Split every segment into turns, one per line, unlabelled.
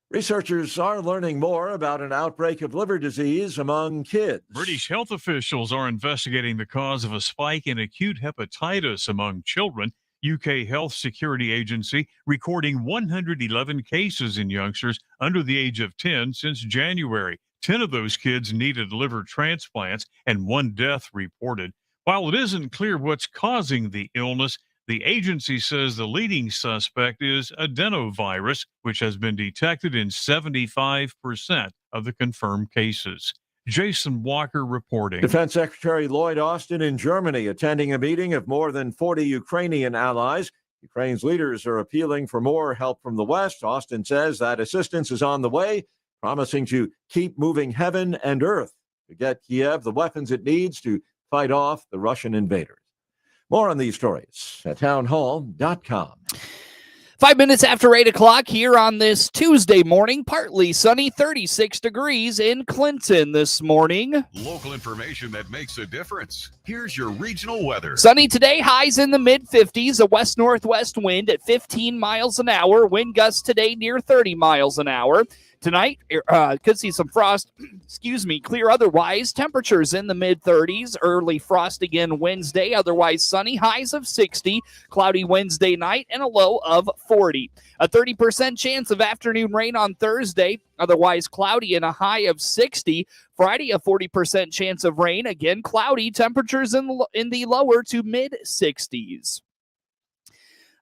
Researchers are learning more about an outbreak of liver disease among kids.
British health officials are investigating the cause of a spike in acute hepatitis among children. UK Health Security Agency recording 111 cases in youngsters under the age of 10 since January. 10 of those kids needed liver transplants and one death reported. While it isn't clear what's causing the illness, the agency says the leading suspect is adenovirus, which has been detected in 75% of the confirmed cases. Jason Walker reporting.
Defense Secretary Lloyd Austin in Germany attending a meeting of more than 40 Ukrainian allies. Ukraine's leaders are appealing for more help from the West. Austin says that assistance is on the way, promising to keep moving heaven and earth to get Kiev the weapons it needs to fight off the Russian invaders. More on these stories at townhall.com.
5 minutes after 8 o'clock here on this Tuesday morning, partly sunny, 36 degrees in Clinton this morning.
Local information that makes a difference. Here's your regional weather.
Sunny today, highs in the mid-50s, a west-northwest wind at 15 miles an hour. Wind gusts today near 30 miles an hour. Tonight, could see some frost, clear otherwise. Temperatures in the mid-30s, early frost again Wednesday, otherwise sunny, highs of 60, cloudy Wednesday night, and a low of 40. A 30% chance of afternoon rain on Thursday, otherwise cloudy and a high of 60. Friday, a 40% chance of rain, again cloudy, temperatures in the lower to mid-60s.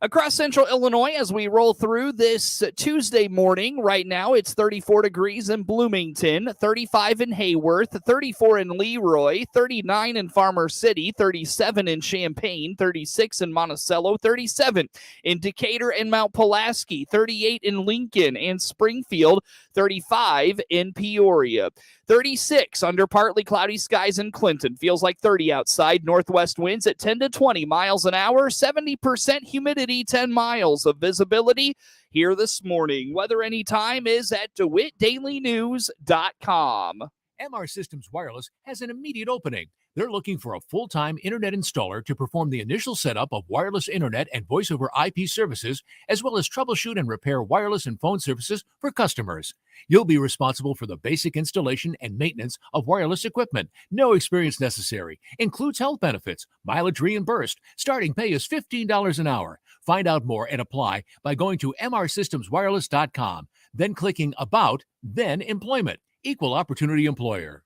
Across central Illinois, as we roll through this Tuesday morning, right now it's 34 degrees in Bloomington, 35 in Hayworth, 34 in Leroy, 39 in Farmer City, 37 in Champaign, 36 in Monticello, 37 in Decatur and Mount Pulaski, 38 in Lincoln and Springfield, 35 in Peoria. 36 under partly cloudy skies in Clinton. Feels like 30 outside. Northwest winds at 10 to 20 miles an hour. 70% humidity, 10 miles of visibility here this morning. Weather anytime is at DeWittDailyNews.com.
MR Systems Wireless has an immediate opening. They're looking for a full-time internet installer to perform the initial setup of wireless internet and voice-over IP services, as well as troubleshoot and repair wireless and phone services for customers. You'll be responsible for the basic installation and maintenance of wireless equipment. No experience necessary. Includes health benefits, mileage reimbursed. Starting pay is $15 an hour. Find out more and apply by going to mrsystemswireless.com, then clicking About, then Employment. Equal opportunity employer.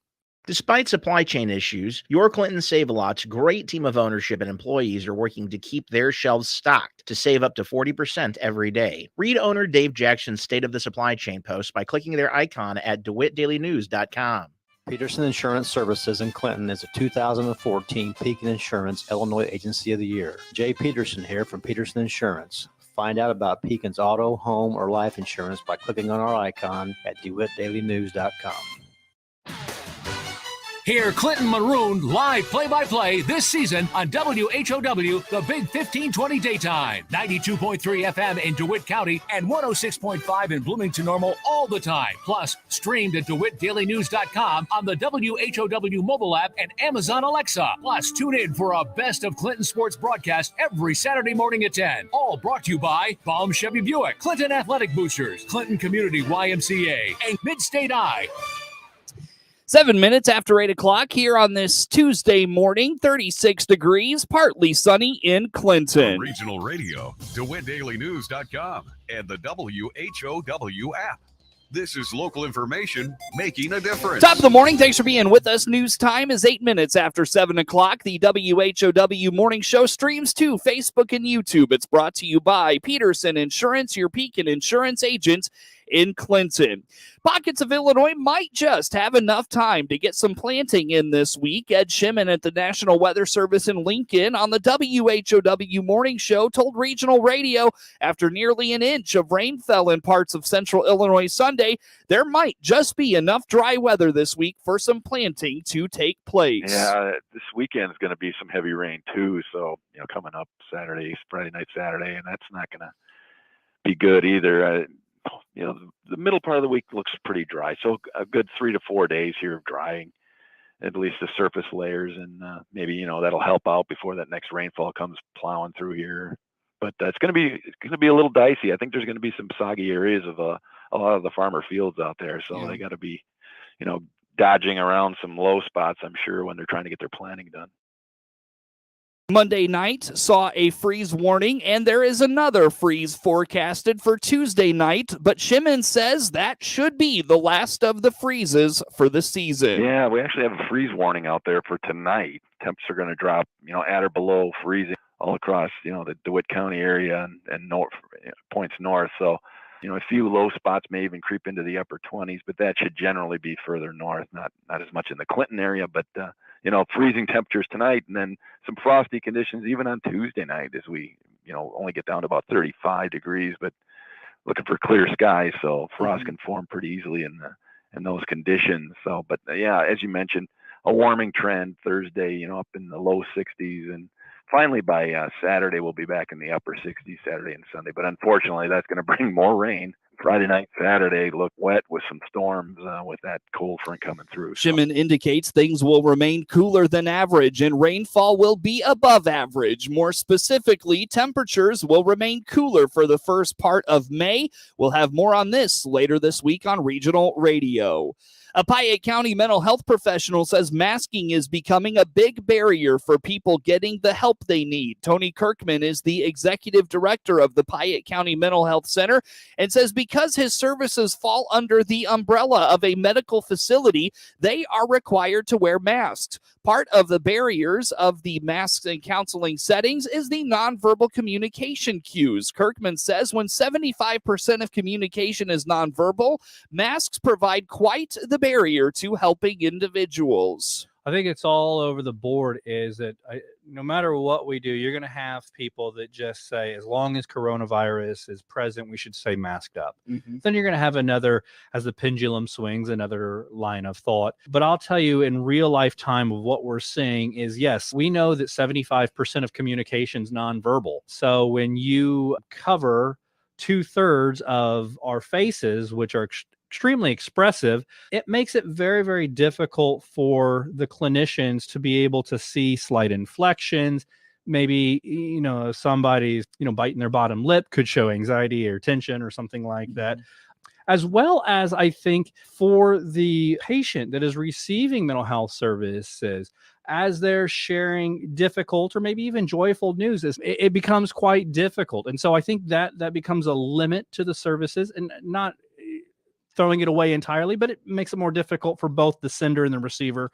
Despite supply chain issues, your Clinton Save-A-Lot's great team of ownership and employees are working to keep their shelves stocked to save up to 40% every day. Read owner Dave Jackson's State of the Supply Chain post by clicking their icon at DeWittDailyNews.com.
Peterson Insurance Services in Clinton is a 2014 Pekin Insurance Illinois Agency of the Year. Jay Peterson here from Peterson Insurance. Find out about Pekin's auto, home, or life insurance by clicking on our icon at DeWittDailyNews.com.
Hear Clinton Maroon live play-by-play this season on WHOW, the Big 1520 Daytime. 92.3 FM in DeWitt County and 106.5 in Bloomington Normal all the time. Plus, streamed at DeWittDailyNews.com on the WHOW mobile app and Amazon Alexa. Plus, tune in for a Best of Clinton Sports broadcast every Saturday morning at 10. All brought to you by Baum Chevy Buick, Clinton Athletic Boosters, Clinton Community YMCA, and Mid-State Eye.
7 minutes after 8 o'clock here on this Tuesday morning, 36 degrees, partly sunny in Clinton.
For regional radio, DeWittDailyNews.com and the WHOW app. This is local information making a difference.
Top of the morning. Thanks for being with us. News time is 8 minutes after 7 o'clock. The WHOW Morning Show streams to Facebook and YouTube. It's brought to you by Peterson Insurance, your Pekin Insurance agent in Clinton. Pockets of Illinois might just have enough time to get some planting in this week. Ed Shimon at the National Weather Service in Lincoln on the WHOW Morning Show told regional radio after nearly an inch of rain fell in parts of central Illinois Sunday, there might just be enough dry weather this week for some planting to take place.
Yeah, this weekend is going to be some heavy rain too. So, coming up Friday night, Saturday, and that's not going to be good either. The middle part of the week looks pretty dry. So a good 3 to 4 days here of drying, at least the surface layers, and maybe, that'll help out before that next rainfall comes plowing through here. But it's going to be a little dicey. I think there's going to be some soggy areas of a lot of the farmer fields out there. So
Yeah.
they got to be, dodging around some low spots, I'm sure, when they're trying to get their planting done.
Monday night saw a freeze warning, and there is another freeze forecasted for Tuesday night, but Shimon says that should be the last of the freezes for the season.
Yeah, we actually have a freeze warning out there for tonight. Temps are going to drop, at or below freezing all across, the DeWitt County area and north, points north. So, a few low spots may even creep into the upper 20s, but that should generally be further north, not as much in the Clinton area, but freezing temperatures tonight, and then some frosty conditions even on Tuesday night as we, only get down to about 35 degrees, but looking for clear skies. So frost can form pretty easily in those conditions. So, but yeah, as you mentioned, a warming trend Thursday, up in the low 60s, and finally by Saturday we'll be back in the upper 60s Saturday and Sunday. But unfortunately, that's going to bring more rain. Friday night, Saturday look wet with some storms with that cold front coming through.
Shimon indicates things will remain cooler than average and rainfall will be above average. More specifically, temperatures will remain cooler for the first part of May. We'll have more on this later this week on Regional Radio. A Piatt County mental health professional says masking is becoming a big barrier for people getting the help they need. Tony Kirkman is the executive director of the Piatt County Mental Health Center and says because his services fall under the umbrella of a medical facility, they are required to wear masks. Part of the barriers of the masks and counseling settings is the nonverbal communication cues. Kirkman says when 75% of communication is nonverbal, masks provide quite the barrier to helping individuals.
I think it's all over the board is that no matter what we do, you're going to have people that just say, as long as coronavirus is present, we should stay masked up. Then you're going to have another, as the pendulum swings, another line of thought. But I'll tell you, in real life time of what we're seeing is, yes, we know that 75% of communication is nonverbal. So when you cover 2/3 of our faces, which are extremely expressive, it makes it very, very difficult for the clinicians to be able to see slight inflections. Maybe, somebody's, biting their bottom lip could show anxiety or tension or something like that. As well as I think for the patient that is receiving mental health services, as they're sharing difficult or maybe even joyful news, it becomes quite difficult. And so I think that becomes a limit to the services, and not throwing it away entirely, but it makes it more difficult for both the sender and the receiver.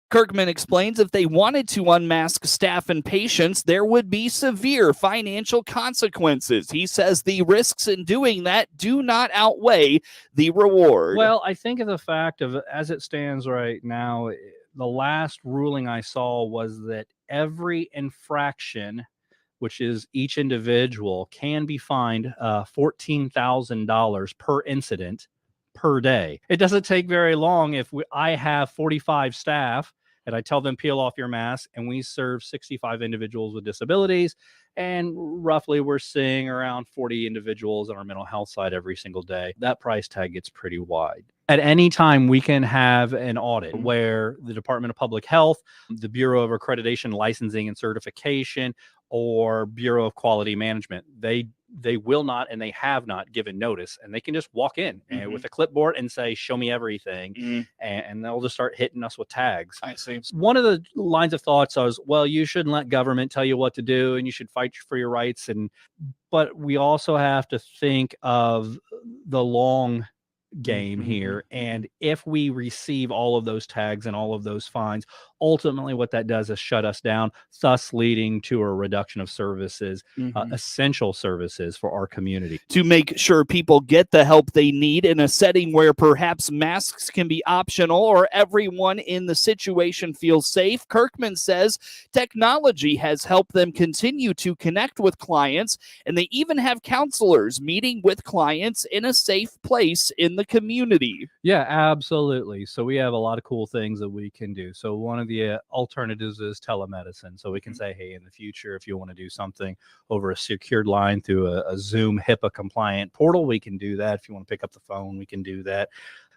Kirkman explains if they wanted to unmask staff and patients, there would be severe financial consequences. He says the risks in doing that do not outweigh the reward.
Well, I think of the fact of, as it stands right now, the last ruling I saw was that every infraction, which is each individual, can be fined $14,000 per incident per day. It doesn't take very long if I have 45 staff and I tell them peel off your mask, and we serve 65 individuals with disabilities, and roughly we're seeing around 40 individuals on our mental health side every single day. That price tag gets pretty wide. At any time, we can have an audit where the Department of Public Health, the Bureau of Accreditation, Licensing and Certification, or Bureau of Quality Management, they will not and they have not given notice, and they can just walk in and with a clipboard and say, show me everything, and they'll just start hitting us with tags.
I see.
One of the lines of thoughts was, well, you shouldn't let government tell you what to do and you should fight for your rights, but we also have to think of the long game here. And if we receive all of those tags and all of those fines, ultimately what that does is shut us down, thus leading to a reduction of services, essential services for our community.
To make sure people get the help they need in a setting where perhaps masks can be optional or everyone in the situation feels safe, Kirkman says technology has helped them continue to connect with clients, and they even have counselors meeting with clients in a safe place in the community.
Yeah, absolutely. So we have a lot of cool things that we can do. So one of the alternatives is telemedicine. So we can say, hey, in the future, if you want to do something over a secured line through a Zoom HIPAA compliant portal, we can do that. If you want to pick up the phone, we can do that.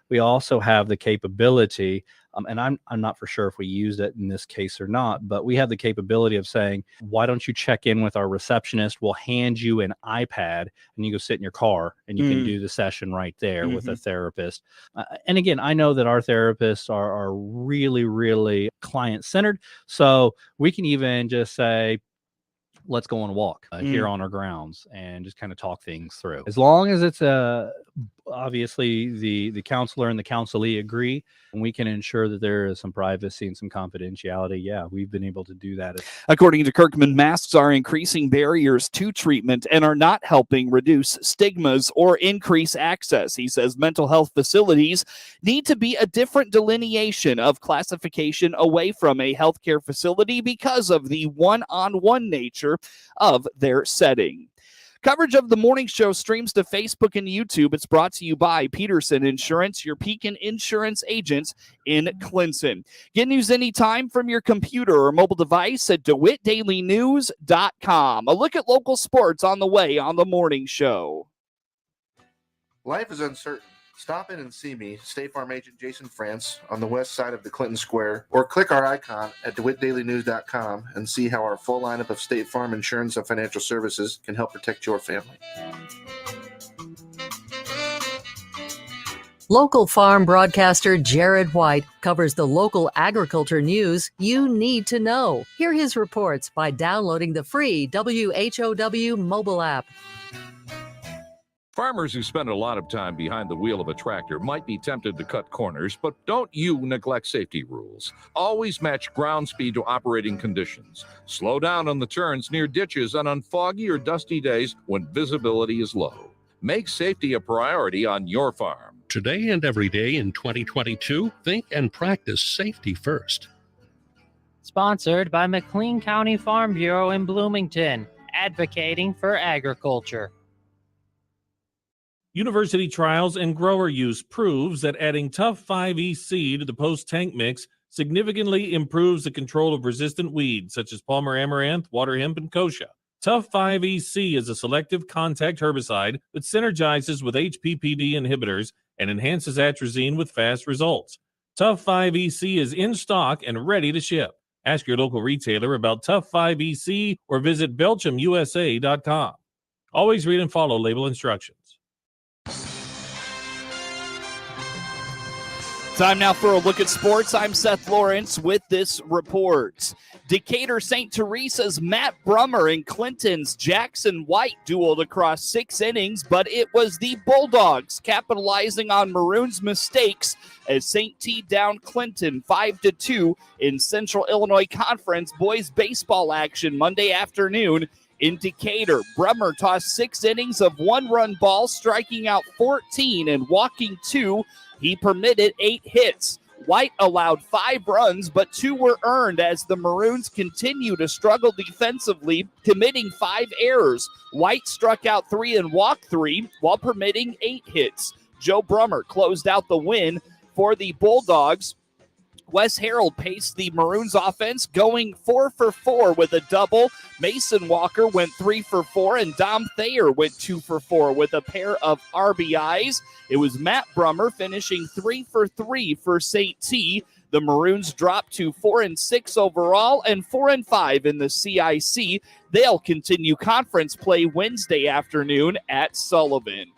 we also have the capability, and I'm not for sure if we used it in this case or not, but we have the capability of saying, why don't you check in with our receptionist? We'll hand you an iPad and you go sit in your car and you can do the session right there with a therapist. And again, I know that our therapists are really, really client-centered. So we can even just say, let's go on a walk here on our grounds and just kind of talk things through. As long as it's obviously the counselor and the counselee agree, and we can ensure that there is some privacy and some confidentiality. Yeah, we've been able to do that.
According to Kirkman, masks are increasing barriers to treatment and are not helping reduce stigmas or increase access. He says mental health facilities need to be a different delineation of classification away from a healthcare facility because of the one-on-one nature of their setting. Coverage of the morning show streams to Facebook and YouTube. It's brought to you by Peterson Insurance, your Pekin Insurance agents in Clinton. Get news anytime from your computer or mobile device at DeWittDailyNews.com. A look at local sports on the way on the morning show.
Life is uncertain. Stop in and see me, State Farm Agent Jason France, on the west side of the Clinton Square, or click our icon at DeWittDailyNews.com and see how our full lineup of State Farm insurance and financial services can help protect your family.
Local farm broadcaster Jared White covers the local agriculture news you need to know. Hear his reports by downloading the free WHOW mobile app.
Farmers who spend a lot of time behind the wheel of a tractor might be tempted to cut corners, but don't you neglect safety rules. Always match ground speed to operating conditions. Slow down on the turns near ditches and on foggy or dusty days when visibility is low. Make safety a priority on your farm.
Today and every day in 2022, think and practice safety first.
Sponsored by McLean County Farm Bureau in Bloomington, advocating for agriculture.
University trials and grower use proves that adding Tough 5EC to the post-tank mix significantly improves the control of resistant weeds such as Palmer amaranth, water hemp, and kochia. Tough 5EC is a selective contact herbicide that synergizes with HPPD inhibitors and enhances atrazine with fast results. Tough 5EC is in stock and ready to ship. Ask your local retailer about Tough 5EC or visit BelchimUSA.com. Always read and follow label instructions.
Time now for a look at sports. I'm Seth Lawrence with this report. Decatur St. Teresa's Matt Brummer and Clinton's Jackson White dueled across 6 innings, but it was the Bulldogs capitalizing on Maroons' mistakes as St. T down Clinton 5-2 in Central Illinois Conference boys baseball action Monday afternoon in Decatur. Brummer tossed 6 innings of 1-run ball, striking out 14 and walking 2. He permitted 8 hits. White allowed 5 runs, but 2 were earned as the Maroons continue to struggle defensively, committing 5 errors. White struck out 3 and walked 3 while permitting 8 hits. Joe Brummer closed out the win for the Bulldogs. Wes Harold paced the Maroons offense, going 4 for 4 with a double. Mason Walker went 3 for 4, and Dom Thayer went 2 for 4 with a pair of RBIs. It was Matt Brummer finishing 3 for 3 for St. T. The Maroons dropped to 4-6 overall and 4-5 in the CIC. They'll continue conference play Wednesday afternoon at Sullivan.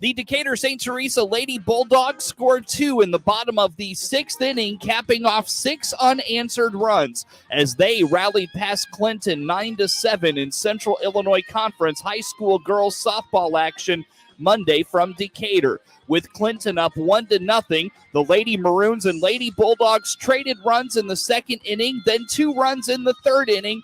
The Decatur St. Teresa Lady Bulldogs scored 2 in the bottom of the 6th inning, capping off 6 unanswered runs as they rallied past Clinton 9-7 in Central Illinois Conference high school girls softball action Monday from Decatur. With Clinton up 1-0, the Lady Maroons and Lady Bulldogs traded runs in the 2nd inning, then 2 runs in the 3rd inning,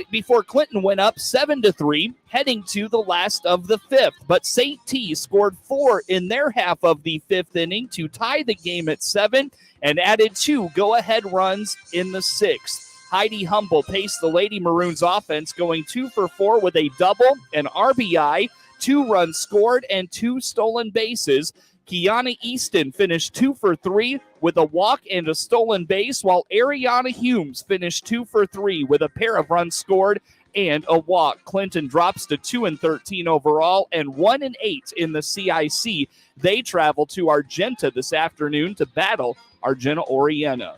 before Clinton went up 7-3, heading to the last of the 5th. But St. T scored 4 in their half of the 5th inning to tie the game at 7 and added 2 go-ahead runs in the 6th. Heidi Humble paced the Lady Maroons offense, going 2 for 4 with a double, an RBI, 2 runs scored, and 2 stolen bases. Kiana Easton finished 2 for 3 with a walk and a stolen base, while Ariana Humes finished 2 for 3 with a pair of runs scored and a walk. Clinton drops to 2-13 overall and 1-8 in the CIC. They travel to Argenta this afternoon to battle Argenta Oriena.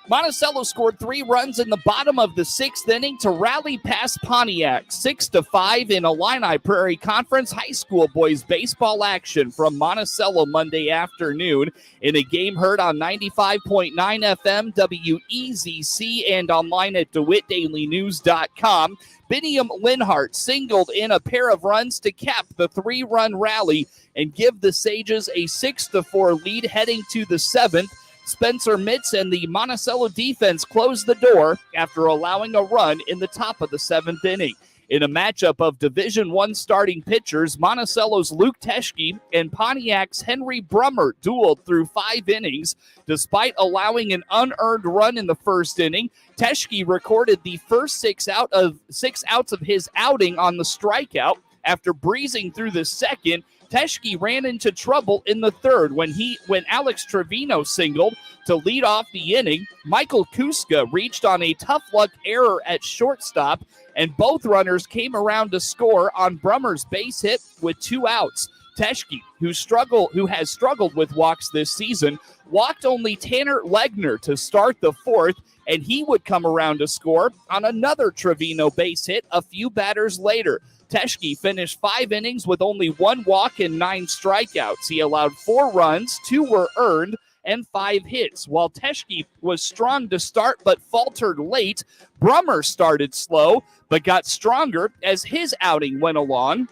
Monticello scored 3 runs in the bottom of the 6th inning to rally past Pontiac 6-5 in Illini Prairie Conference high school boys baseball action from Monticello Monday afternoon in a game heard on 95.9 FM WEZC and online at DeWittDailyNews.com. Biniam Linhart singled in a pair of runs to cap the 3-run rally and give the Sages a 6-4 lead heading to the 7th. Spencer Mitz and the Monticello defense closed the door after allowing a run in the top of the 7th inning. In a matchup of Division I starting pitchers, Monticello's Luke Teschke and Pontiac's Henry Brummer dueled through 5 innings. Despite allowing an unearned run in the first inning, Teschke recorded the first 6 outs of his outing on the strikeout. After breezing through the second, Teschke ran into trouble in the third when Alex Trevino singled to lead off the inning. Michael Kuska reached on a tough luck error at shortstop, and both runners came around to score on Brummer's base hit with 2 outs. Teschke, who has struggled with walks this season, walked only Tanner Legner to start the 4th, and he would come around to score on another Trevino base hit a few batters later. Teschke finished 5 innings with only 1 walk and 9 strikeouts. He allowed 4 runs, 2 were earned, and 5 hits. While Teschke was strong to start but faltered late, Brummer started slow but got stronger as his outing went along.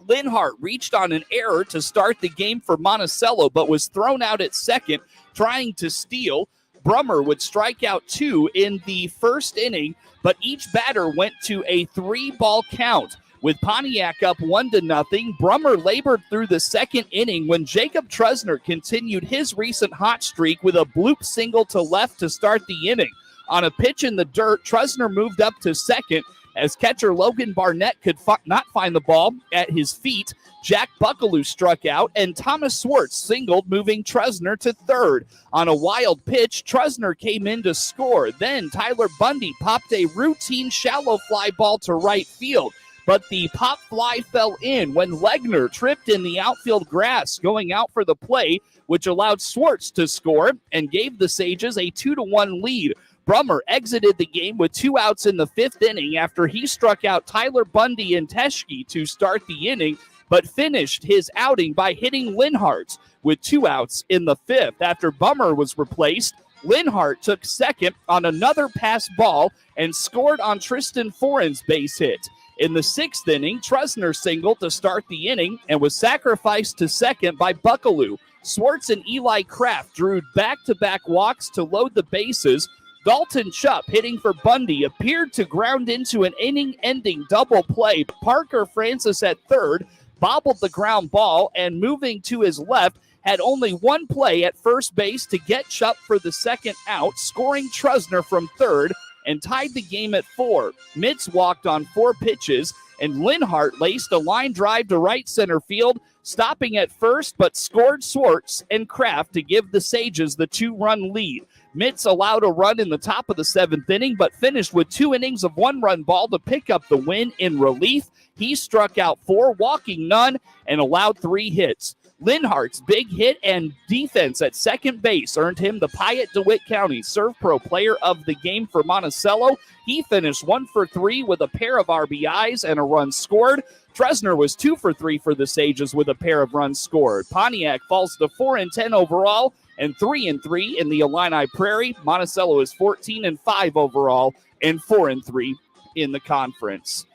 Linhart reached on an error to start the game for Monticello but was thrown out at second trying to steal. Brummer would strike out 2 in the first inning, but each batter went to a 3-ball count. With Pontiac up 1-0, Brummer labored through the second inning when Jacob Trusner continued his recent hot streak with a bloop single to left to start the inning. On a pitch in the dirt, Trusner moved up to second. As catcher Logan Barnett could not find the ball at his feet, Jack Buckaloo struck out, and Thomas Swartz singled, moving Trusner to third. On a wild pitch, Trusner came in to score. Then Tyler Bundy popped a routine shallow fly ball to right field, but the pop fly fell in when Legner tripped in the outfield grass going out for the play, which allowed Swartz to score and gave the Sages a 2-1 lead. Brummer exited the game with 2 outs in the 5th inning after he struck out Tyler Bundy and Teschke to start the inning, but finished his outing by hitting Linhart with 2 outs in the 5th. After Brummer was replaced, Linhart took second on another pass ball and scored on Tristan Foran's base hit. In the 6th inning, Trusner singled to start the inning and was sacrificed to second by Buckaloo. Swartz and Eli Kraft drew back-to-back walks to load the bases. Dalton Chupp, hitting for Bundy, appeared to ground into an inning-ending double play. Parker Francis at third bobbled the ground ball, and moving to his left, had only 1 play at first base to get Chupp for the second out, scoring Trusner from third, and tied the game at 4. Mitz walked on 4 pitches, and Linhart laced a line drive to right center field, stopping at first, but scored Swartz and Kraft to give the Sages the 2-run lead. Mitz allowed a run in the top of the 7th inning, but finished with 2 innings of 1-run ball to pick up the win in relief. He struck out 4, walking none, and allowed 3 hits. Linhart's big hit and defense at second base earned him the Piatt DeWitt County Serve Pro Player of the Game for Monticello. He finished 1 for 3 with a pair of RBIs and a run scored. Trusner was 2 for 3 for the Sages with a pair of runs scored. Pontiac falls to 4-10 overall and 3-3 in the Illini Prairie. Monticello is 14-5 overall and 4-3 in the conference.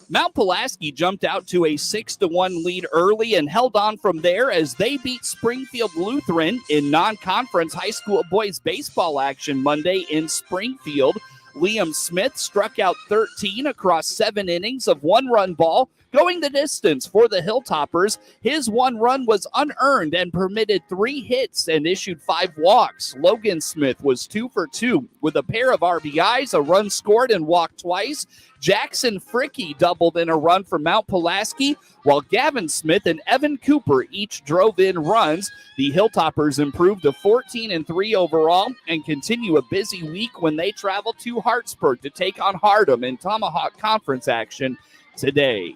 Mount Pulaski jumped out to a 6-1 lead early and held on from there as they beat Springfield Lutheran in non-conference high school boys baseball action Monday in Springfield. Liam Smith struck out 13 across 7 innings of 1-run ball, going the distance for the Hilltoppers. His 1 run was unearned and permitted 3 hits and issued 5 walks. Logan Smith was 2 for 2 with a pair of RBIs, a run scored, and walked twice. Jackson Fricky doubled in a run for Mount Pulaski, while Gavin Smith and Evan Cooper each drove in runs. The Hilltoppers improved to 14-3 overall and continue a busy week when they travel to Hartsburg to take on Hardham in Tomahawk Conference action today.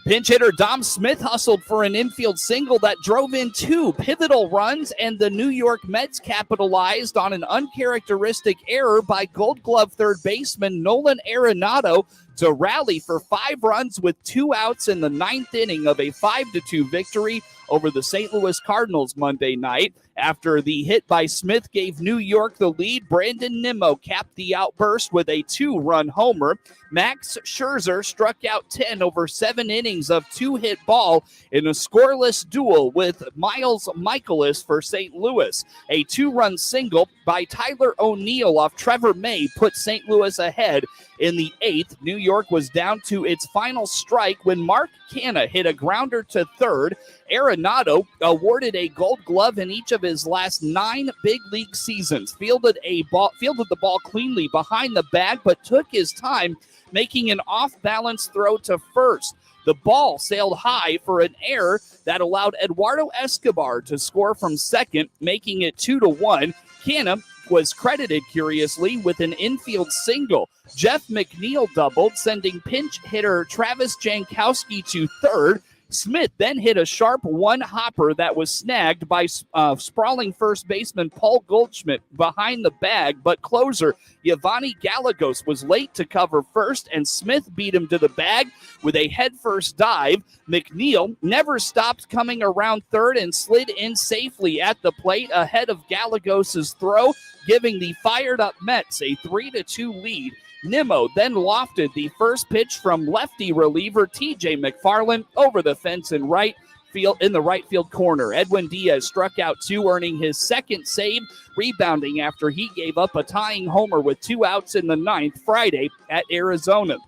Pinch hitter Dom Smith hustled for an infield single that drove in 2 pivotal runs, and the New York Mets capitalized on an uncharacteristic error by Gold Glove third baseman Nolan Arenado to rally for 5 runs with 2 outs in the 9th inning of a 5-2 victory over the St. Louis Cardinals Monday night. After the hit by Smith gave New York the lead, Brandon Nimmo capped the outburst with a 2-run homer. Max Scherzer struck out 10 over 7 innings of 2-hit ball in a scoreless duel with Miles Michaelis for St. Louis. A 2-run single by Tyler O'Neill off Trevor May put St. Louis ahead. In the 8th, New York was down to its final strike when Mark Canha hit a grounder to third. Arenado, awarded a Gold Glove in each of his last 9 big league seasons, fielded the ball cleanly behind the bag, but took his time, making an off-balance throw to first. The ball sailed high for an error that allowed Eduardo Escobar to score from second, making it 2-1. Canha was credited, curiously, with an infield single. Jeff McNeil doubled, sending pinch hitter Travis Jankowski to third. Smith then hit a sharp one-hopper that was snagged by sprawling first baseman Paul Goldschmidt behind the bag, but closer Yevgeny Gallegos was late to cover first, and Smith beat him to the bag with a headfirst dive. McNeil never stopped coming around third and slid in safely at the plate ahead of Gallegos' throw, giving the fired-up Mets a 3-2 lead. Nimmo then lofted the first pitch from lefty reliever T.J. McFarland over the fence in the right field corner. Edwin Diaz struck out 2, earning his second save, rebounding after he gave up a tying homer with 2 outs in the 9th Friday at Arizona.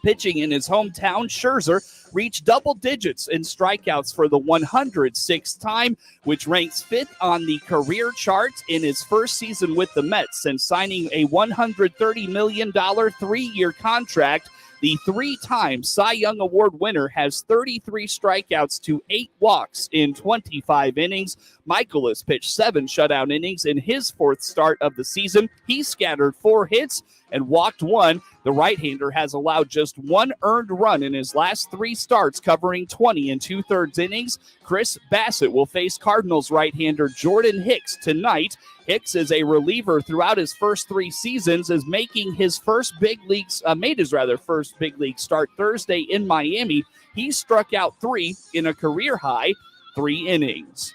Pitching in his hometown, Scherzer reached double digits in strikeouts for the 106th time, which ranks 5th on the career chart in his first season with the Mets since signing a $130 million 3-year contract. The 3-time Cy Young Award winner has 33 strikeouts to 8 walks in 25 innings. Michaelis pitched 7 shutout innings in his 4th start of the season. He scattered 4 hits and walked 1. The right-hander has allowed just 1 earned run in his last 3 starts, covering 20 2/3 innings. Chris Bassett will face Cardinals right-hander Jordan Hicks tonight. Hicks is a reliever throughout his first 3 seasons, is making his first big league start Thursday in Miami. He struck out 3 in a career-high 3 innings.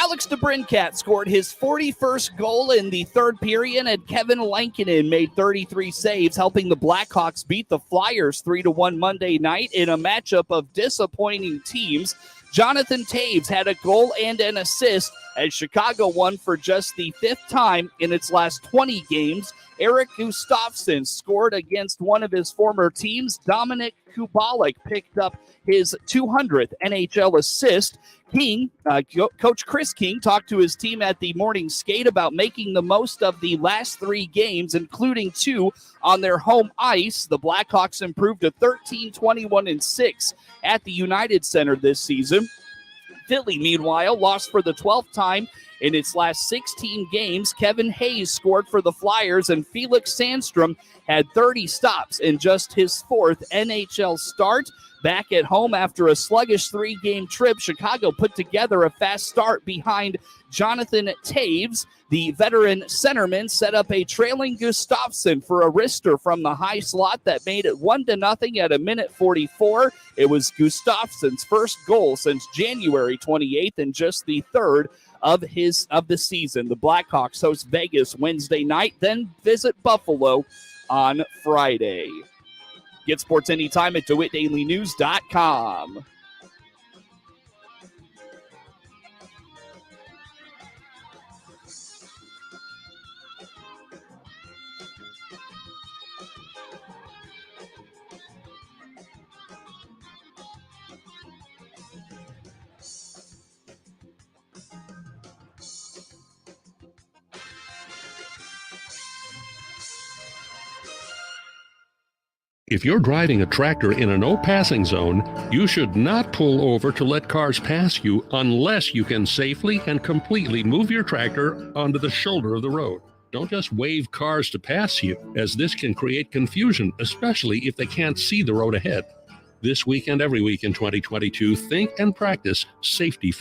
Alex DeBrincat scored his 41st goal in the 3rd period, and Kevin Lankinen made 33 saves, helping the Blackhawks beat the Flyers 3-1 Monday night in a matchup of disappointing teams. Jonathan Taves had a goal and an assist as Chicago won for just the 5th time in its last 20 games. Eric Gustafsson scored against one of his former teams. Dominic Kubalik picked up his 200th NHL assist. Coach Chris King talked to his team at the morning skate about making the most of the last 3 games, including 2 on their home ice. The Blackhawks improved to 13-21-6 at the United Center this season. Philly, meanwhile, lost for the 12th time in its last 16 games. Kevin Hayes scored for the Flyers, and Felix Sandstrom had 30 stops in just his 4th NHL start. Back at home after a sluggish 3-game trip, Chicago put together a fast start behind Jonathan Taves. The veteran centerman set up a trailing Gustafsson for a wrister from the high slot that made it 1-0 at a minute 44. It was Gustafsson's first goal since January 28th and just the 3rd of the season. The Blackhawks host Vegas Wednesday night, then visit Buffalo on Friday. Get sports anytime at DeWittDailyNews.com.
If you're driving a tractor in a no passing zone, you should not pull over to let cars pass you unless you can safely and completely move your tractor onto the shoulder of the road. Don't just wave cars to pass you, as this can create confusion, especially if they can't see the road ahead. This week and every week in 2022, think and practice safety first.